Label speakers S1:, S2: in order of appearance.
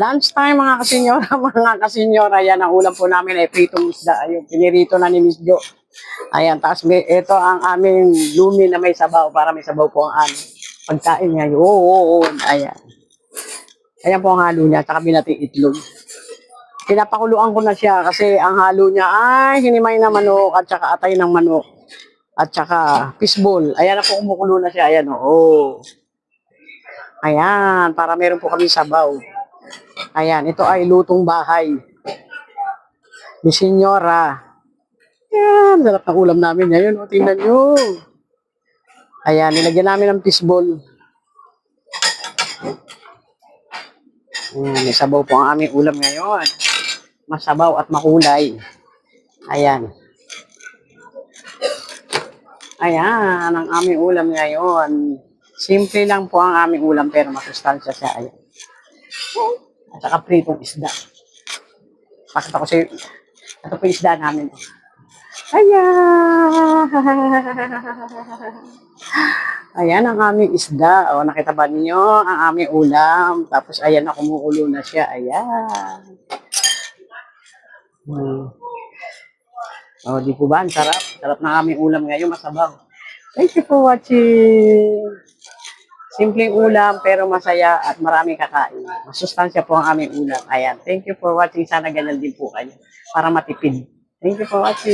S1: Lunch time mga kasenyora, mga kasenyora. Yan, ang ulam po namin ay pritong isda. Ayun, pinirito na ni Miss Jo. Ayan, tapos ito ang aming lumi na may sabaw para may sabaw po ang aming pagkain ngayon. Ayan. Ayan po ang halo niya, tsaka binating itlog. Pinapakuluan ko na siya kasi ang halo niya ay hinimay na manok at saka atay ng manok. At saka fishball. Ayan na po, kumukulo na siya. Ayan, oh. Ayan, para meron po kami sabaw. Ayan, ito ay lutong bahay. Ni Senyora. Ayan, sarap ng ulam namin ngayon. O, tingnan nyo. Ayan, nilagyan namin ng fishball. Ayan, may sabaw po ang aming ulam ngayon. Masabaw at makulay. Ayan. Ayan, ang aming ulam ngayon. Simple lang po ang aming ulam pero masustansya siya. Ayan. At saka pritong isda. Pakita ko sa'yo. Ito po isda namin. Ayan! Ayan ang aming isda. O, nakita ba niyo ang aming ulam? Tapos ayan na, kumukulo na siya. Ayan. O, di po ba? Ang sarap. Sarap na aming ulam ngayon. Masabaw. Thank you for watching. Simpleng ulam pero masaya at maraming kakain. Masustansya po ang aming ulam. Ayan. Thank you for watching. Sana ganyan din po kayo para matipid. Thank you for watching.